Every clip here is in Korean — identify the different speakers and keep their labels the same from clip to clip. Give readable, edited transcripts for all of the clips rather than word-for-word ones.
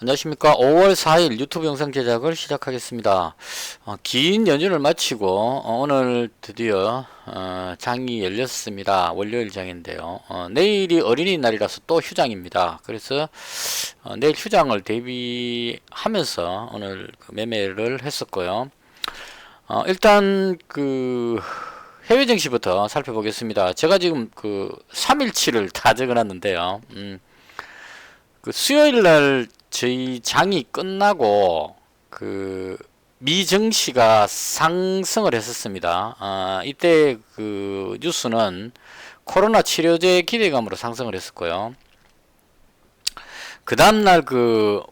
Speaker 1: 안녕하십니까. 5월 4일 유튜브 영상 제작을 시작하겠습니다. 긴 연휴를 마치고 오늘 드디어 장이 열렸습니다. 월요일 장인데요. 내일이 어린이날이라서 또 휴장입니다. 그래서 내일 휴장을 대비하면서 오늘 매매를 했었고요. 일단 그 해외 증시부터 살펴보겠습니다. 제가 지금 그 3일치를 다 적어놨는데요. 그 수요일 날 저희 장이 끝나고 그 미증시가 상승을 했었습니다. 이때 그 뉴스는 코로나 치료제 기대감으로 상승을 했었고요. 그 다음날 그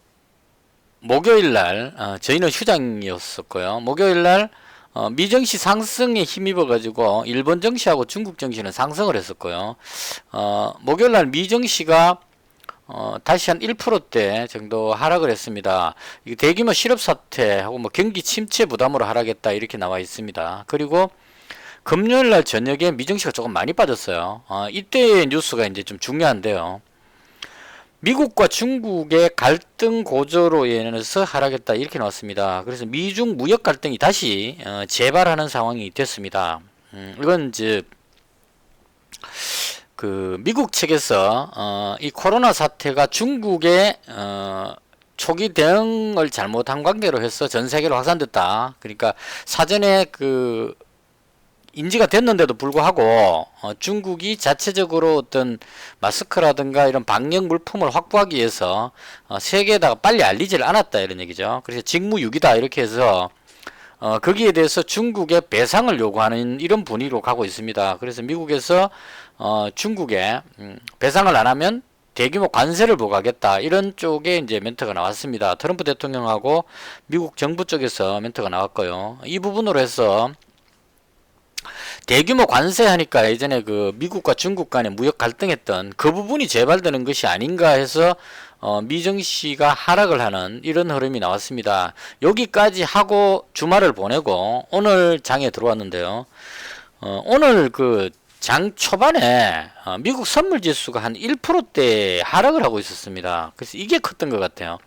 Speaker 1: 목요일 날 저희는 휴장이었었고요. 목요일 날 미증시 상승에 힘입어 가지고 일본 증시하고 중국 증시는 상승을 했었고요. 목요일 날 미증시가 다시 한 1%대 정도 하락을 했습니다. 이 대규모 실업 사태하고 뭐 경기 침체 부담으로 하락했다 이렇게 나와 있습니다. 그리고 금요일 날 저녁에 미증시가 조금 많이 빠졌어요. 이때의 뉴스가 이제 좀 중요한데요. 미국과 중국의 갈등 고조로 인해서 하락했다 이렇게 나왔습니다. 그래서 미중 무역 갈등이 다시 재발하는 상황이 됐습니다. 이건 이제 그 미국 측에서 이 코로나 사태가 중국의 초기 대응을 잘못한 관계로 해서 전 세계로 확산됐다. 그러니까 사전에 그 인지가 됐는데도 불구하고 중국이 자체적으로 어떤 마스크라든가 이런 방역 물품을 확보하기 위해서 세계에다가 빨리 알리지를 않았다 이런 얘기죠. 그래서 직무유기다 이렇게 해서 거기에 대해서 중국에 배상을 요구하는 이런 분위기로 가고 있습니다. 그래서 미국에서 중국에 배상을 안 하면 대규모 관세를 부과하겠다 이런 쪽에 이제 멘트가 나왔습니다. 트럼프 대통령하고 미국 정부 쪽에서 멘트가 나왔고요. 이 부분으로 해서 대규모 관세하니까 예전에 그 미국과 중국 간에 무역 갈등했던 그 부분이 재발되는 것이 아닌가 해서 미증시가 하락을 하는 이런 흐름이 나왔습니다. 여기까지 하고 주말을 보내고 오늘 장에 들어왔는데요. 오늘 그 장 초반에 미국 선물 지수가 한 1%대 하락을 하고 있었습니다. 그래서 이게 컸던 것 같아요.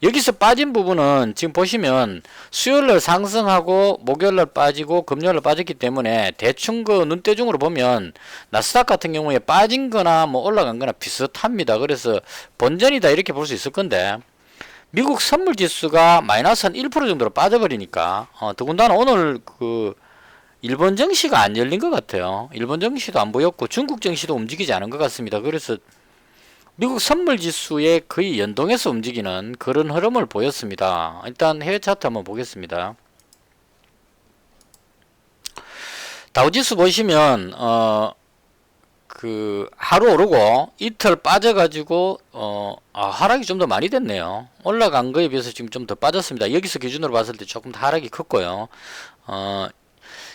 Speaker 1: 여기서 빠진 부분은 지금 보시면 수요일날 상승하고 목요일날 빠지고 금요일날 빠졌기 때문에 대충 그 눈대중으로 보면 나스닥 같은 경우에 빠진 거나 뭐 올라간 거나 비슷합니다. 그래서 본전이다 이렇게 볼 수 있을 건데 미국 선물 지수가 마이너스 한 1% 정도로 빠져버리니까 더군다나 오늘 그 일본 증시가 안 열린 것 같아요. 일본 증시도 안 보였고 중국 증시도 움직이지 않은 것 같습니다. 그래서 미국 선물 지수에 거의 연동해서 움직이는 그런 흐름을 보였습니다. 일단 해외 차트 한번 보겠습니다. 다우지수 보시면 그 하루 오르고 이틀 빠져가지고 하락이 좀 더 많이 됐네요. 올라간 거에 비해서 지금 좀 더 빠졌습니다. 여기서 기준으로 봤을 때 조금 더 하락이 컸고요.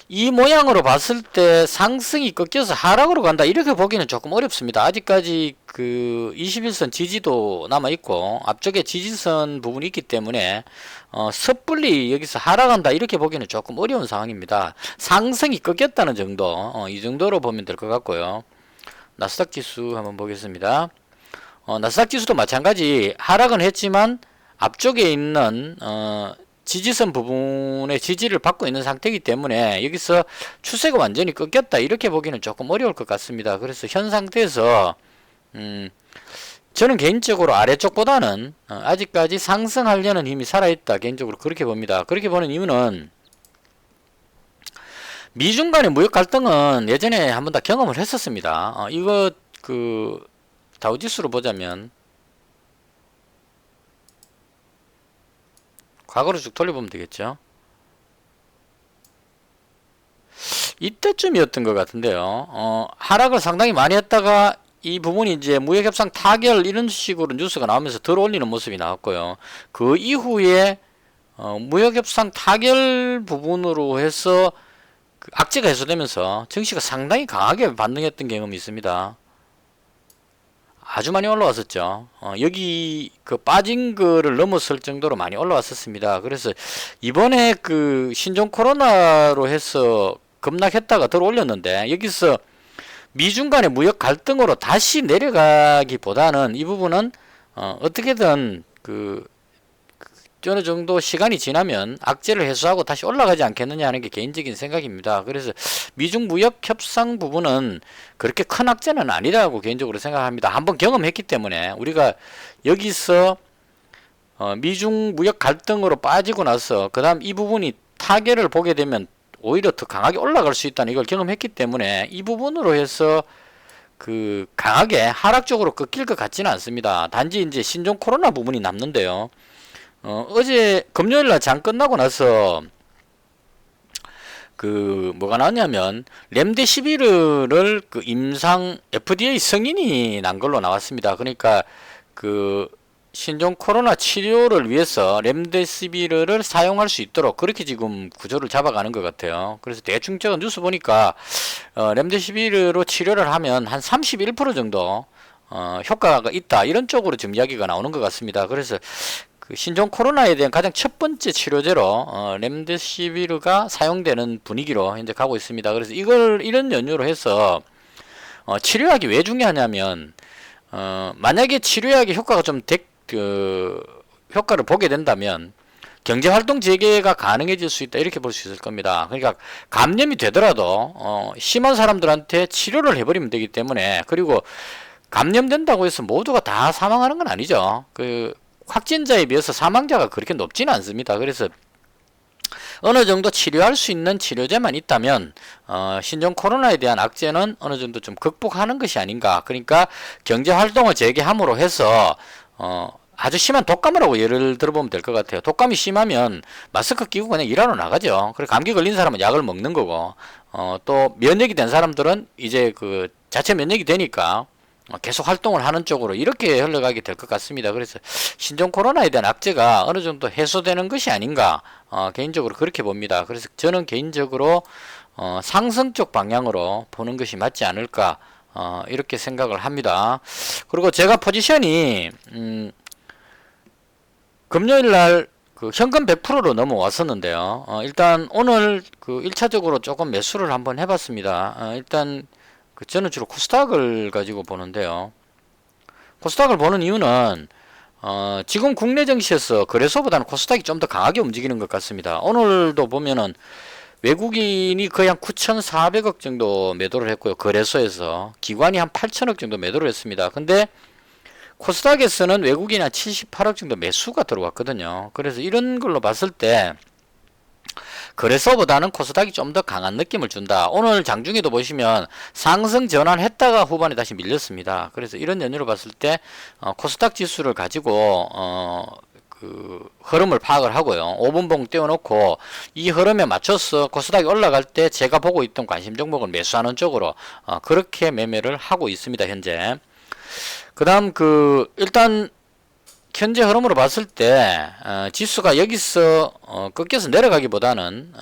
Speaker 1: 이 모양으로 봤을 때 상승이 꺾여서 하락으로 간다 이렇게 보기는 조금 어렵습니다. 아직까지 그 21선 지지도 남아있고 앞쪽에 지지선 부분이 있기 때문에 섣불리 여기서 하락한다 이렇게 보기는 조금 어려운 상황입니다. 상승이 꺾였다는 정도 이 정도로 보면 될 것 같고요. 나스닥 지수 한번 보겠습니다. 나스닥 지수도 마찬가지 하락은 했지만 앞쪽에 있는 지지선 부분의 지지를 받고 있는 상태이기 때문에 여기서 추세가 완전히 꺾였다 이렇게 보기는 조금 어려울 것 같습니다. 그래서 현 상태에서 저는 개인적으로 아래쪽보다는 아직까지 상승하려는 힘이 살아있다 개인적으로 그렇게 봅니다. 그렇게 보는 이유는 미중 간의 무역 갈등은 예전에 한번 다 경험을 했었습니다. 이거 그 다우지수로 보자면 과거로 쭉 돌려보면 되겠죠. 이때쯤이었던 것 같은데요. 하락을 상당히 많이 했다가 이 부분이 이제 무역협상 타결 이런 식으로 뉴스가 나오면서 들어올리는 모습이 나왔고요. 그 이후에 무역협상 타결 부분으로 해서 그 악재가 해소되면서 증시가 상당히 강하게 반등했던 경험이 있습니다. 아주 많이 올라왔었죠. 여기 그 빠진 거를 넘어설 정도로 많이 올라왔었습니다. 그래서 이번에 그 신종 코로나로 해서 급락했다가 들어올렸는데 여기서 미중 간의 무역 갈등으로 다시 내려가기보다는 이 부분은 어떻게든 그 어느 정도 시간이 지나면 악재를 해소하고 다시 올라가지 않겠느냐 하는 게 개인적인 생각입니다. 그래서 미중 무역 협상 부분은 그렇게 큰 악재는 아니라고 개인적으로 생각합니다. 한번 경험했기 때문에 우리가 여기서 미중 무역 갈등으로 빠지고 나서 그 다음 이 부분이 타결을 보게 되면 오히려 더 강하게 올라갈 수 있다는 이걸 경험했기 때문에 이 부분으로 해서 그 강하게 하락적으로 꺾일 것 같지는 않습니다. 단지 이제 신종 코로나 부분이 남는데요. 어제 금요일날 장 끝나고 나서 그 뭐가 나왔냐면 렘데시비르를 그 임상 FDA 승인이 난 걸로 나왔습니다. 그러니까 그 신종 코로나 치료를 위해서 렘데시비르를 사용할 수 있도록 그렇게 지금 구조를 잡아가는 것 같아요. 그래서 대충 제가 뉴스 보니까 렘데시비르로 치료를 하면 한 31% 정도 효과가 있다 이런 쪽으로 지금 이야기가 나오는 것 같습니다. 그래서 그 신종 코로나에 대한 가장 첫 번째 치료제로 렘데시비르가 사용되는 분위기로 현재 가고 있습니다. 그래서 이걸 이런 연유로 해서 치료약이 왜 중요하냐면 만약에 치료약의 효과가 좀 효과를 보게 된다면 경제활동 재개가 가능해질 수 있다 이렇게 볼 수 있을 겁니다. 그러니까 감염이 되더라도 심한 사람들한테 치료를 해버리면 되기 때문에 그리고 감염된다고 해서 모두가 다 사망하는 건 아니죠. 그 확진자에 비해서 사망자가 그렇게 높지는 않습니다. 그래서 어느 정도 치료할 수 있는 치료제만 있다면 신종 코로나에 대한 악재는 어느 정도 좀 극복하는 것이 아닌가. 그러니까 경제활동을 재개함으로 해서 아주 심한 독감이라고 예를 들어보면 될 것 같아요. 독감이 심하면 마스크 끼고 그냥 일하러 나가죠. 그리고 감기 걸린 사람은 약을 먹는 거고 또 면역이 된 사람들은 이제 그 자체 면역이 되니까 계속 활동을 하는 쪽으로 이렇게 흘러가게 될 것 같습니다. 그래서 신종 코로나에 대한 악재가 어느 정도 해소되는 것이 아닌가 개인적으로 그렇게 봅니다. 그래서 저는 개인적으로 상승 쪽 방향으로 보는 것이 맞지 않을까 이렇게 생각을 합니다. 그리고 제가 포지션이 금요일날 그 현금 100%로 넘어왔었는데요. 일단 오늘 그 1차적으로 조금 매수를 한번 해봤습니다. 일단 저는 주로 코스닥을 가지고 보는데요. 코스닥을 보는 이유는 지금 국내 증시에서 거래소보다는 코스닥이 좀 더 강하게 움직이는 것 같습니다. 오늘도 보면은 외국인이 거의 한 9,400억 정도 매도를 했고요. 거래소에서 기관이 한 8천억 정도 매도를 했습니다. 근데 코스닥에서는 외국인이 한 78억 정도 매수가 들어왔거든요. 그래서 이런 걸로 봤을 때 거래소보다는 코스닥이 좀 더 강한 느낌을 준다. 오늘 장중에도 보시면 상승 전환했다가 후반에 다시 밀렸습니다. 그래서 이런 연유로 봤을 때 코스닥 지수를 가지고 그 흐름을 파악을 하고요. 5분봉 띄워놓고 이 흐름에 맞춰서 코스닥이 올라갈 때 제가 보고 있던 관심 종목을 매수하는 쪽으로 그렇게 매매를 하고 있습니다. 현재. 그 다음 일단 현재 흐름으로 봤을 때 지수가 여기서 꺾여서 내려가기보다는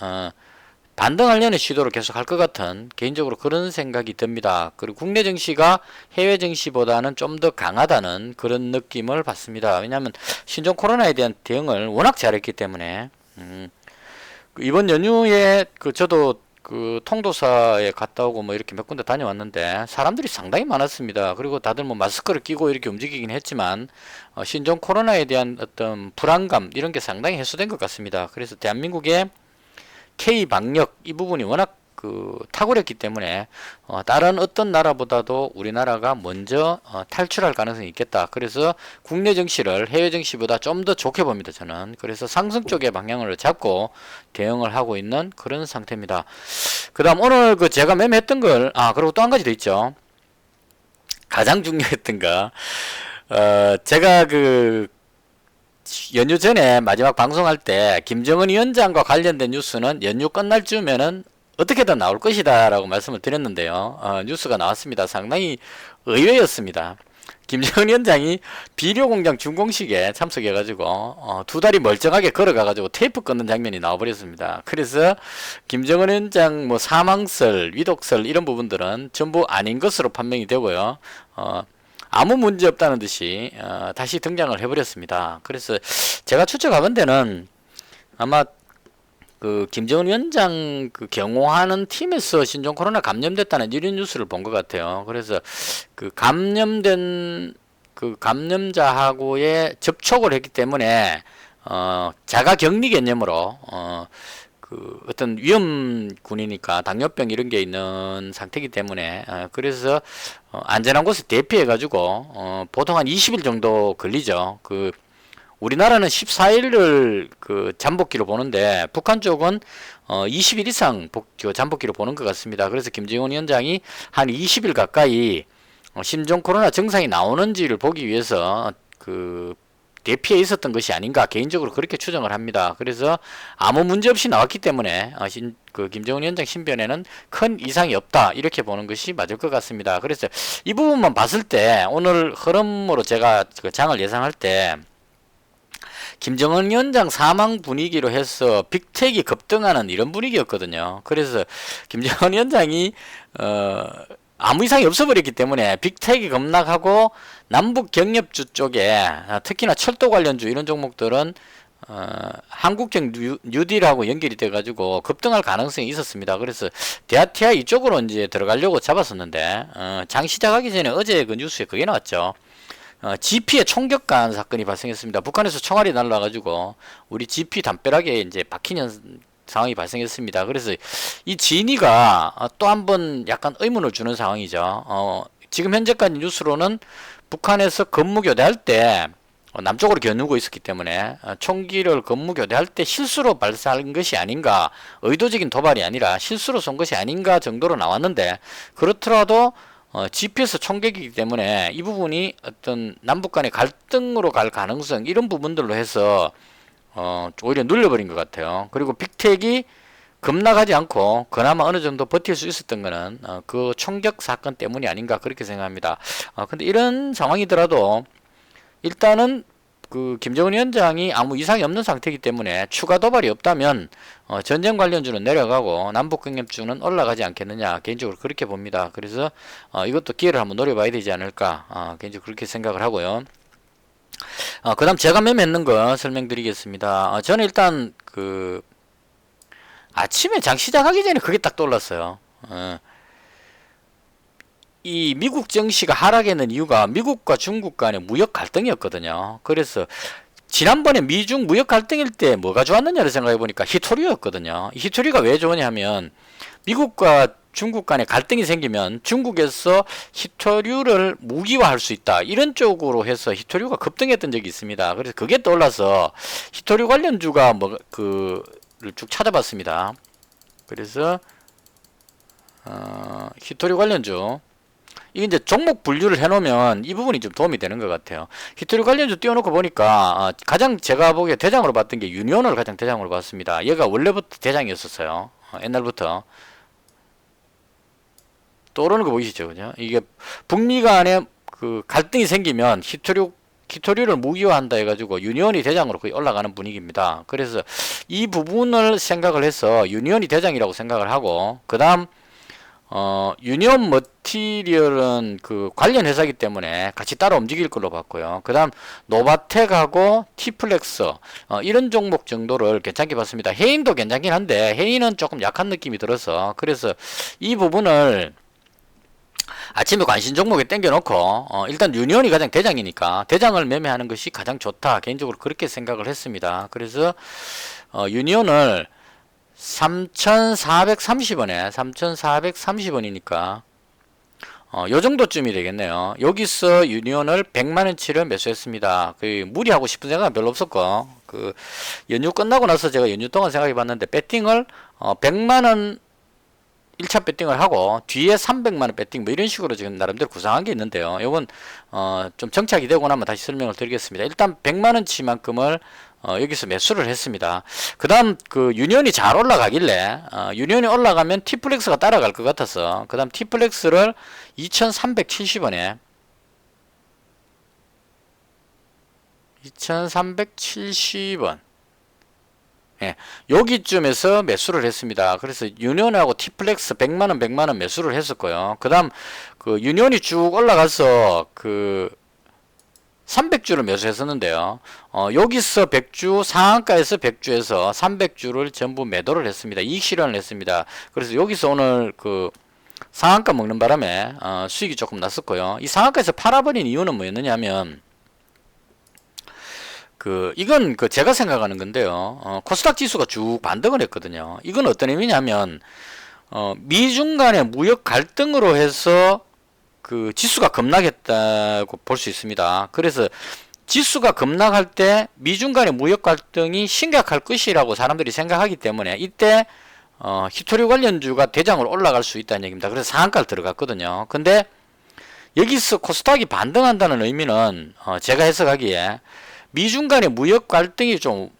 Speaker 1: 반등하려는 시도를 계속 할 것 같은 개인적으로 그런 생각이 듭니다. 그리고 국내 증시가 해외 증시보다는 좀 더 강하다는 그런 느낌을 받습니다. 왜냐하면 신종 코로나에 대한 대응을 워낙 잘했기 때문에 이번 연휴에 저도 그 통도사에 갔다 오고 뭐 이렇게 몇 군데 다녀왔는데 사람들이 상당히 많았습니다. 그리고 다들 뭐 마스크를 끼고 이렇게 움직이긴 했지만 신종 코로나에 대한 어떤 불안감 이런 게 상당히 해소된 것 같습니다. 그래서 대한민국의 K 방역 이 부분이 워낙 탁월했기 때문에 다른 어떤 나라보다도 우리나라가 먼저 탈출할 가능성이 있겠다. 그래서 국내 증시를 해외 증시보다 좀 더 좋게 봅니다. 저는. 그래서 상승 쪽의 방향을 잡고 대응을 하고 있는 그런 상태입니다. 그 다음 오늘 제가 매매했던 걸 그리고 또 한 가지 더 있죠. 가장 중요했던 거 제가 연휴 전에 마지막 방송할 때 김정은 위원장과 관련된 뉴스는 연휴 끝날 쯤에는 어떻게든 나올 것이다 라고 말씀을 드렸는데요. 뉴스가 나왔습니다. 상당히 의외였습니다. 김정은 위원장이 비료공장 준공식에 참석해가지고 두 다리 멀쩡하게 걸어가가지고 테이프 끊는 장면이 나와버렸습니다. 그래서 김정은 위원장 뭐 사망설, 위독설 이런 부분들은 전부 아닌 것으로 판명이 되고요. 아무 문제 없다는 듯이 다시 등장을 해버렸습니다. 그래서 제가 추측하건 데는 아마 김정은 위원장 경호하는 팀에서 신종 코로나 감염됐다는 이런 뉴스를 본 것 같아요. 그래서 감염된 그 감염자하고의 접촉을 했기 때문에 자가 격리 개념으로 그 어떤 위험군이니까 당뇨병 이런 게 있는 상태이기 때문에 그래서 안전한 곳에 대피해 가지고 보통 한 20일 정도 걸리죠. 그 우리나라는 14일을 그 잠복기로 보는데 북한 쪽은 20일 이상 잠복기로 보는 것 같습니다. 그래서 김정은 위원장이 한 20일 가까이 신종 코로나 증상이 나오는지를 보기 위해서 그 대피해 있었던 것이 아닌가 개인적으로 그렇게 추정을 합니다. 그래서 아무 문제 없이 나왔기 때문에 그 김정은 위원장 신변에는 큰 이상이 없다 이렇게 보는 것이 맞을 것 같습니다. 그래서 이 부분만 봤을 때 오늘 흐름으로 제가 그 장을 예상할 때 김정은 위원장 사망 분위기로 해서 빅텍이 급등하는 이런 분위기였거든요. 그래서 김정은 위원장이 아무 이상이 없어버렸기 때문에 빅텍이 급락하고 남북 경협주 쪽에 특히나 철도 관련주 이런 종목들은 한국형 뉴딜하고 연결이 돼 가지고 급등할 가능성이 있었습니다. 그래서 대아티아 이쪽으로 이제 들어가려고 잡았었는데 장 시작하기 전에 어제 그 뉴스에 그게 나왔죠. GP에 총격간 사건이 발생했습니다. 북한에서 총알이 날라가지고 우리 GP 담벼락에 이제 박히는 상황이 발생했습니다. 그래서 이 진위가 또 한 번 약간 의문을 주는 상황이죠. 지금 현재까지 뉴스로는 북한에서 근무교대할 때 남쪽으로 겨누고 있었기 때문에 총기를 근무교대할 때 실수로 발사한 것이 아닌가, 의도적인 도발이 아니라 실수로 쏜 것이 아닌가 정도로 나왔는데, 그렇더라도 GP에서 총격이기 때문에 이 부분이 어떤 남북 간의 갈등으로 갈 가능성 이런 부분들로 해서 오히려 눌려버린 것 같아요. 그리고 빅텍이 급락하지 않고 그나마 어느 정도 버틸 수 있었던 거는 그 총격 사건 때문이 아닌가 그렇게 생각합니다. 근데 이런 상황이더라도 일단은 그 김정은 위원장이 아무 이상이 없는 상태이기 때문에 추가 도발이 없다면 전쟁 관련주는 내려가고 남북경협주는 올라가지 않겠느냐 개인적으로 그렇게 봅니다. 그래서 이것도 기회를 한번 노려봐야 되지 않을까 개인적으로 그렇게 생각을 하고요. 그 다음 제가 매매했는 거 설명드리겠습니다. 저는 일단 그 아침에 장 시작하기 전에 그게 딱 떠올랐어요. 이 미국 증시가 하락하는 이유가 미국과 중국 간의 무역 갈등이었거든요. 그래서 지난번에 미중 무역 갈등일 때 뭐가 좋았느냐를 생각해 보니까 히토류였거든요. 히토류가 왜 좋으냐 하면 미국과 중국 간에 갈등이 생기면 중국에서 히토류를 무기화할 수 있다 이런 쪽으로 해서 히토류가 급등했던 적이 있습니다. 그래서 그게 떠올라서 히토류 관련주가 뭐 그를 쭉 찾아봤습니다. 그래서 히토류 관련주 이게 이제 종목 분류를 해놓으면 이 부분이 좀 도움이 되는 것 같아요. 히토류 관련주 띄워놓고 보니까 가장 제가 보기에 대장으로 봤던 게 유니온을 가장 대장으로 봤습니다. 얘가 원래부터 대장이었었어요. 옛날부터. 떠오르는 거 보이시죠, 그죠? 이게 북미 간에 그 갈등이 생기면 히토류를 무기화한다 해가지고 유니온이 대장으로 거의 올라가는 분위기입니다. 그래서 이 부분을 생각을 해서 유니온이 대장이라고 생각을 하고, 그 다음 유니온 머티리얼은 그 관련 회사이기 때문에 같이 따라 움직일 걸로 봤고요. 그 다음 노바텍하고 티플렉스 이런 종목 정도를 괜찮게 봤습니다. 해인도 괜찮긴 한데 해인은 조금 약한 느낌이 들어서, 그래서 이 부분을 아침에 관심 종목에 땡겨놓고 일단 유니온이 가장 대장이니까 대장을 매매하는 것이 가장 좋다 개인적으로 그렇게 생각을 했습니다. 그래서 유니온을 3,430원에 3,430원이니까 요 정도쯤이 되겠네요. 여기서 유니온을 100만원치를 매수했습니다. 그 무리하고 싶은 생각은 별로 없었고, 그 연휴 끝나고 나서 제가 연휴 동안 생각해 봤는데 배팅을 100만원 1차 배팅을 하고 뒤에 300만원 배팅 뭐 이런 식으로 지금 나름대로 구상한 게 있는데요. 이건 좀 정착이 되고 나면 다시 설명을 드리겠습니다. 일단 100만원치만큼을 여기서 매수를 했습니다. 그 다음 그 유니온이 잘 올라가길래 유니온이 올라가면 티플렉스가 따라갈 것 같아서 그 다음 티플렉스를 2370원에 2370원 예, 여기쯤에서 매수를 했습니다. 그래서 유니온하고 티플렉스 100만원 100만원 매수를 했었고요. 그 다음 그 유니온이 쭉 올라가서 그 300주를 매수했었는데요. 여기서 100주 상한가에서 100주에서 300주를 전부 매도를 했습니다. 이익 실현을 했습니다. 그래서 여기서 오늘 그 상한가 먹는 바람에 수익이 조금 났었고요. 이 상한가에서 팔아버린 이유는 뭐였느냐 하면 이건 제가 생각하는 건데요. 코스닥 지수가 쭉 반등을 했거든요. 이건 어떤 의미냐면 미중 간의 무역 갈등으로 해서 지수가 급락했다고 볼 수 있습니다. 그래서 지수가 급락할 때 미중 간의 무역 갈등이 심각할 것이라고 사람들이 생각하기 때문에 이때 히토류 관련주가 대장으로 올라갈 수 있다는 얘기입니다. 그래서 상한가를 들어갔거든요. 근데 여기서 코스닥이 반등한다는 의미는 제가 해석하기에 미중 간의 무역 갈등이 좀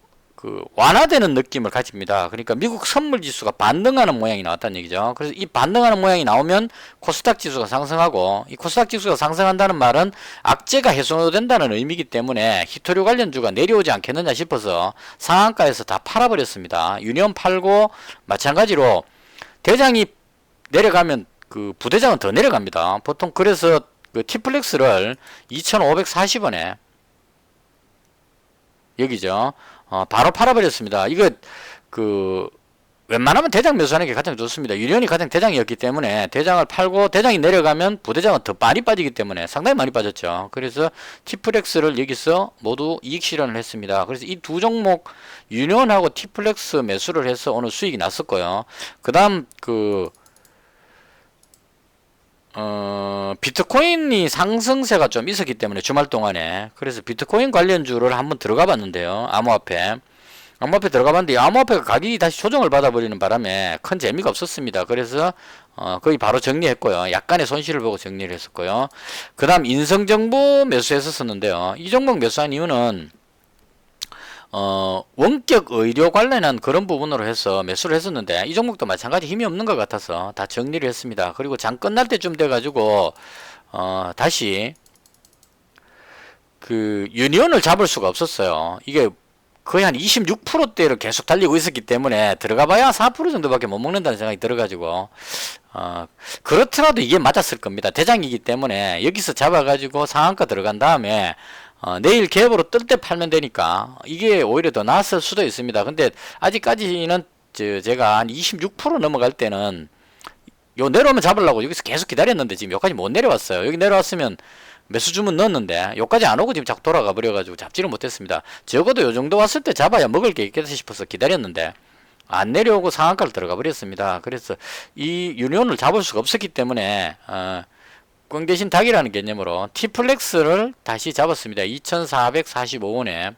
Speaker 1: 완화되는 느낌을 가집니다. 그러니까 미국 선물 지수가 반등하는 모양이 나왔다는 얘기죠. 그래서 이 반등하는 모양이 나오면 코스닥 지수가 상승하고, 이 코스닥 지수가 상승한다는 말은 악재가 해소된다는 의미이기 때문에 히토류 관련주가 내려오지 않겠느냐 싶어서 상한가에서 다 팔아버렸습니다. 유니온 팔고, 마찬가지로 대장이 내려가면 부대장은 더 내려갑니다. 보통 그래서 T플렉스를 2,540원에 여기죠. 바로 팔아버렸습니다. 이거 웬만하면 대장 매수하는 게 가장 좋습니다. 유니온이 가장 대장이었기 때문에 대장을 팔고 대장이 내려가면 부대장은 더 많이 빠지기 때문에 상당히 많이 빠졌죠. 그래서 T플렉스를 여기서 모두 이익 실현을 했습니다. 그래서 이 두 종목 유니온하고 T플렉스 매수를 해서 오늘 수익이 났었고요. 그 다음 비트코인이 상승세가 좀 있었기 때문에 주말 동안에, 그래서 비트코인 관련주를 한번 들어가 봤는데요. 암호화폐 들어가 봤는데 암호화폐가 가격이 다시 조정을 받아버리는 바람에 큰 재미가 없었습니다. 그래서 거의 바로 정리했고요. 약간의 손실을 보고 정리를 했었고요. 그 다음 인성정보 매수했었는데요. 이 종목 매수한 이유는 원격 의료 관련한 그런 부분으로 해서 매수를 했었는데 이 종목도 마찬가지 힘이 없는 것 같아서 다 정리를 했습니다. 그리고 장 끝날 때쯤 돼가지고 다시 유니온을 잡을 수가 없었어요. 이게 거의 한 26%대를 계속 달리고 있었기 때문에 들어가봐야 4% 정도밖에 못 먹는다는 생각이 들어가지고 그렇더라도 이게 맞았을 겁니다. 대장이기 때문에 여기서 잡아가지고 상한가 들어간 다음에 내일 갭으로 뜰 때 팔면 되니까 이게 오히려 더 나았을 수도 있습니다. 근데 아직까지는 제가 한 26% 넘어갈 때는 요 내려오면 잡으려고 여기서 계속 기다렸는데 지금 여기까지 못 내려왔어요. 여기 내려왔으면 매수 주문 넣었는데 여기까지 안 오고 지금 자꾸 돌아가 버려가지고 잡지를 못했습니다. 적어도 요 정도 왔을 때 잡아야 먹을 게 있겠다 싶어서 기다렸는데 안 내려오고 상한가를 들어가 버렸습니다. 그래서 이 유니온을 잡을 수가 없었기 때문에 꽝 대신 닭이라는 개념으로 T플렉스를 다시 잡았습니다. 2,445원에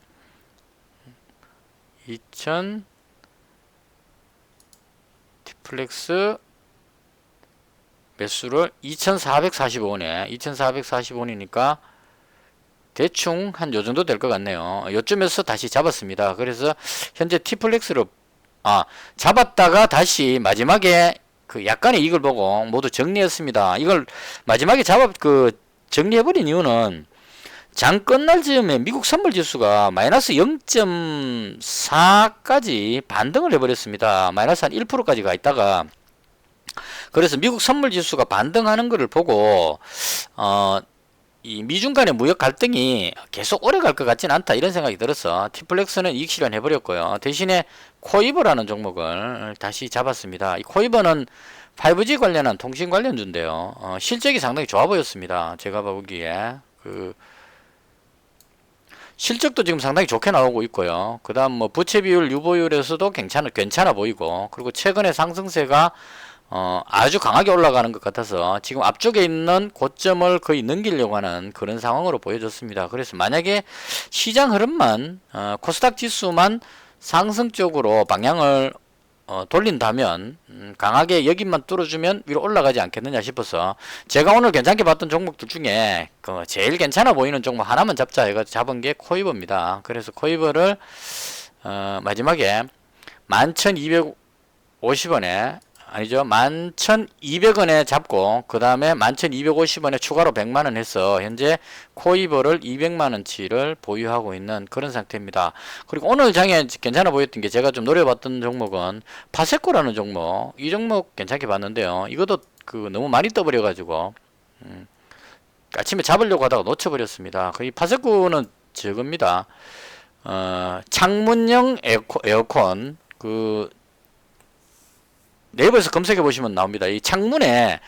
Speaker 1: T플렉스 매수를 2,445원에 2,445원이니까 대충 한 요정도 될 것 같네요. 요쯤에서 다시 잡았습니다. 그래서 현재 T플렉스를 잡았다가 다시 마지막에 약간의 이익을 보고 모두 정리했습니다. 이걸 마지막에 정리해버린 이유는 장 끝날 즈음에 미국 선물 지수가 마이너스 0.4까지 반등을 해버렸습니다. 마이너스 한 1%까지 가 있다가, 그래서 미국 선물 지수가 반등하는 것을 보고 이 미중 간의 무역 갈등이 계속 오래 갈 것 같지는 않다 이런 생각이 들어서 T플렉스는 이익 실현 해버렸고요. 대신에 코이버라는 종목을 다시 잡았습니다. 이 코이버는 5G 관련한 통신 관련주인데요. 실적이 상당히 좋아 보였습니다. 제가 보기에 실적도 지금 상당히 좋게 나오고 있고요. 그 다음 부채 비율, 유보율에서도 괜찮아 보이고, 그리고 최근에 상승세가 아주 강하게 올라가는 것 같아서 지금 앞쪽에 있는 고점을 거의 넘기려고 하는 그런 상황으로 보여졌습니다. 그래서 만약에 시장 흐름만 코스닥 지수만 상승 쪽으로 방향을 돌린다면 강하게 여기만 뚫어주면 위로 올라가지 않겠느냐 싶어서 제가 오늘 괜찮게 봤던 종목들 중에 제일 괜찮아 보이는 종목 하나만 잡자 해가지고 잡은 게 코이버입니다. 그래서 코이버를 마지막에 11,250원에 아니죠. 11,200원에 잡고 그 다음에 11,250원에 추가로 100만원 해서 현재 코이버를 200만원치를 보유하고 있는 그런 상태입니다. 그리고 오늘 장에 괜찮아 보였던 게 제가 좀 노려봤던 종목은 파세코라는 종목, 이 종목 괜찮게 봤는데요. 이것도 너무 많이 떠버려 가지고 아침에 잡으려고 하다가 놓쳐버렸습니다. 이 파세코는 저겁니다. 창문형 에어컨 네이버에서 검색해 보시면 나옵니다. 이 창문에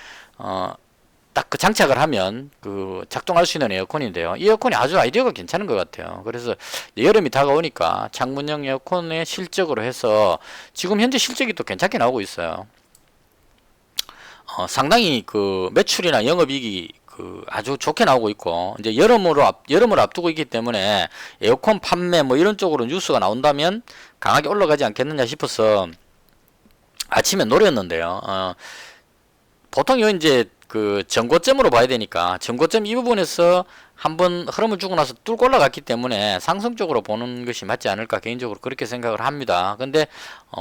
Speaker 1: 딱 그 장착을 하면 그 작동할 수 있는 에어컨인데요. 이 에어컨이 아주 아이디어가 괜찮은 것 같아요. 그래서 여름이 다가오니까 창문형 에어컨에 실적으로 해서 지금 현재 실적이 또 괜찮게 나오고 있어요. 상당히 그 매출이나 영업이익이 그 아주 좋게 나오고 있고, 이제 여름을 앞두고 있기 때문에 에어컨 판매 뭐 이런 쪽으로 뉴스가 나온다면 강하게 올라가지 않겠느냐 싶어서 아침에 노렸는데요. 보통 요 이제 그 전고점으로 봐야 되니까 전고점 이 부분에서 한번 흐름을 주고 나서 뚫고 올라갔기 때문에 상승적으로 보는 것이 맞지 않을까 개인적으로 그렇게 생각을 합니다. 근데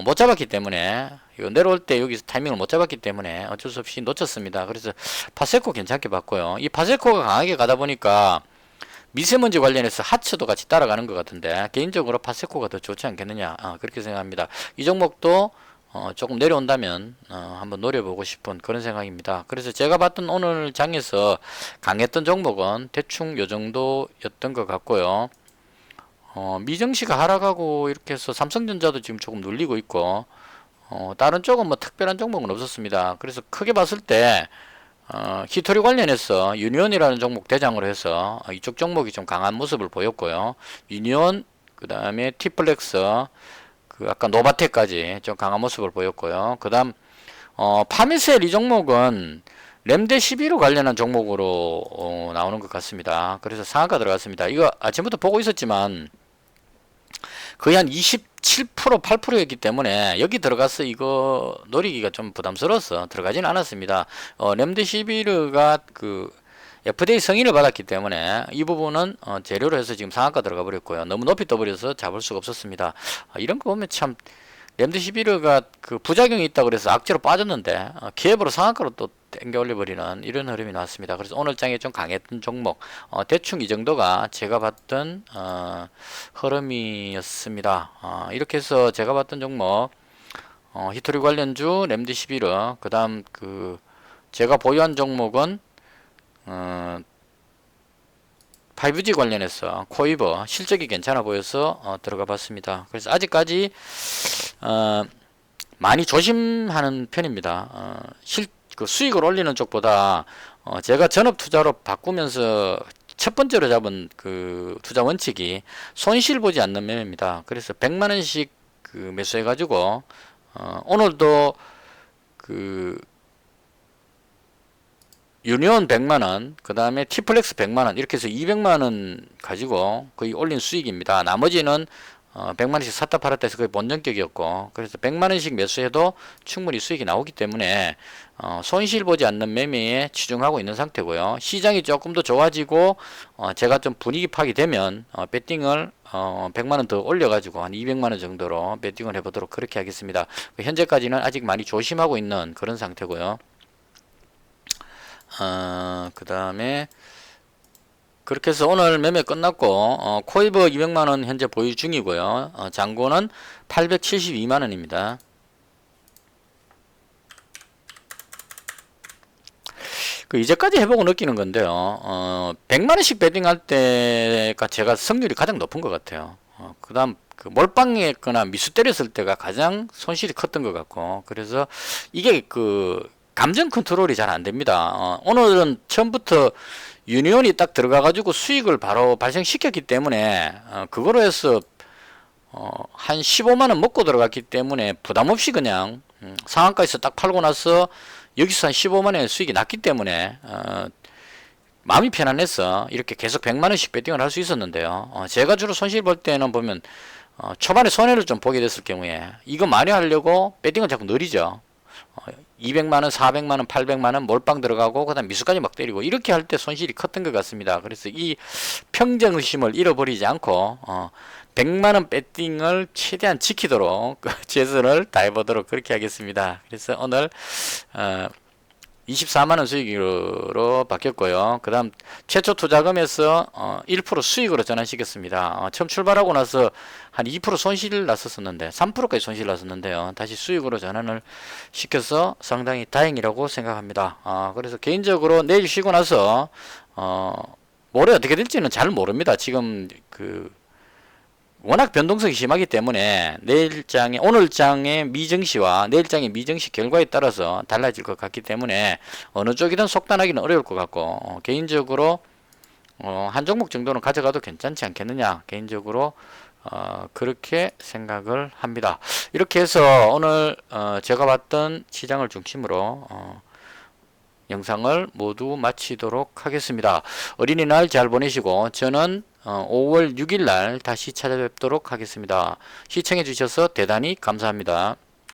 Speaker 1: 못 잡았기 때문에 이거 내려올 때 여기서 타이밍을 못 잡았기 때문에 어쩔 수 없이 놓쳤습니다. 그래서 파세코 괜찮게 봤고요. 이 파세코가 강하게 가다 보니까 미세먼지 관련해서 하츠도 같이 따라가는 것 같은데 개인적으로 파세코가 더 좋지 않겠느냐 그렇게 생각합니다. 이 종목도 조금 내려온다면 한번 노려보고 싶은 그런 생각입니다. 그래서 제가 봤던 오늘 장에서 강했던 종목은 대충 요 정도였던 것 같고요. 미정시가 하락하고 이렇게 해서 삼성전자도 지금 조금 눌리고 있고 다른 쪽은 뭐 특별한 종목은 없었습니다. 그래서 크게 봤을 때 히토리 관련해서 유니온이라는 종목 대장으로 해서 이쪽 종목이 좀 강한 모습을 보였고요. 유니온 그 다음에 티플렉스 그 아까 노바텍까지 좀 강한 모습을 보였고요. 그 다음 파미셀 이 종목은 램데11로 관련한 종목으로 나오는 것 같습니다. 그래서 상한가 들어갔습니다. 이거 아침부터 보고 있었지만 거의 한 27% 8%였기 때문에 여기 들어가서 이거 노리기가 좀 부담스러워서 들어가지는 않았습니다. 램데11가 그 FDA 승인을 받았기 때문에 이 부분은 재료로 해서 지금 상한가 들어가 버렸고요. 너무 높이 떠버려서 잡을 수가 없었습니다. 이런 거 보면 참 램데시비르가 그 부작용이 있다고 그래서 악재로 빠졌는데 기업으로 상한가로 또 땡겨 올려버리는 이런 흐름이 나왔습니다. 그래서 오늘 장에 좀 강했던 종목 대충 이 정도가 제가 봤던 흐름이었습니다. 이렇게 해서 제가 봤던 종목 히토리 관련주 램데시비르 그 다음 그 제가 보유한 종목은 5G 관련해서 코이버 실적이 괜찮아 보여서 들어가 봤습니다. 그래서 아직까지 많이 조심하는 편입니다. 그 수익을 올리는 쪽보다 제가 전업 투자로 바꾸면서 첫 번째로 잡은 그 투자 원칙이 손실 보지 않는 매매입니다. 그래서 100만원씩 그 매수해 가지고 오늘도 그 유니온 100만원, 그 다음에 티플렉스 100만원, 이렇게 해서 200만원 가지고 거의 올린 수익입니다. 나머지는 100만원씩 샀다 팔았다 해서 거의 본전격이었고, 그래서 100만원씩 매수해도 충분히 수익이 나오기 때문에 손실 보지 않는 매매에 치중하고 있는 상태고요. 시장이 조금 더 좋아지고 제가 좀 분위기 파악이 되면 배팅을 100만원 더 올려가지고 한 200만원 정도로 배팅을 해보도록 그렇게 하겠습니다. 현재까지는 아직 많이 조심하고 있는 그런 상태고요. 그 다음에 그렇게 해서 오늘 매매 끝났고 코이버 200만원 현재 보유 중이고요. 잔고는 872만원입니다. 그 이제까지 해보고 느끼는 건데요. 100만원씩 배팅할 때가 제가 승률이 가장 높은 것 같아요. 그 다음 그 몰빵했거나 미수 때렸을 때가 가장 손실이 컸던 것 같고, 그래서 이게 그 감정 컨트롤이 잘 안됩니다. 오늘은 처음부터 유니온이 딱 들어가가지고 수익을 바로 발생시켰기 때문에 그거로 해서 한 15만원 먹고 들어갔기 때문에 부담없이 그냥 상한가에서 딱 팔고 나서 여기서 한 15만원의 수익이 났기 때문에 마음이 편안해서 이렇게 계속 100만원씩 배팅을 할 수 있었는데요. 제가 주로 손실 볼 때는 보면 초반에 손해를 좀 보게 됐을 경우에 이거 많이 하려고 배팅을 자꾸 느리죠. 200만원, 400만원, 800만원 몰빵 들어가고 그 다음 미수까지 막 때리고 이렇게 할 때 손실이 컸던 것 같습니다. 그래서 이 평정심을 잃어버리지 않고 100만원 배팅을 최대한 지키도록 최선을 다해보도록 그렇게 하겠습니다. 그래서 오늘 24만원 수익으로 바뀌었고요. 그 다음 최초 투자금에서 1% 수익으로 전환시켰습니다. 처음 출발하고 나서 한 2% 손실 났었는데 3%까지 손실 났었는데요. 다시 수익으로 전환을 시켜서 상당히 다행이라고 생각합니다. 그래서 개인적으로 내일 쉬고 나서 모레 어떻게 될지는 잘 모릅니다. 지금 그 워낙 변동성이 심하기 때문에 내일장의 오늘장의 미증시와 내일장의 미증시 결과에 따라서 달라질 것 같기 때문에 어느 쪽이든 속단하기는 어려울 것 같고 개인적으로 한 종목 정도는 가져가도 괜찮지 않겠느냐 개인적으로 그렇게 생각을 합니다. 이렇게 해서 오늘 제가 봤던 시장을 중심으로 영상을 모두 마치도록 하겠습니다. 어린이날 잘 보내시고 저는 5월 6일 날 다시 찾아뵙도록 하겠습니다. 시청해 주셔서 대단히 감사합니다.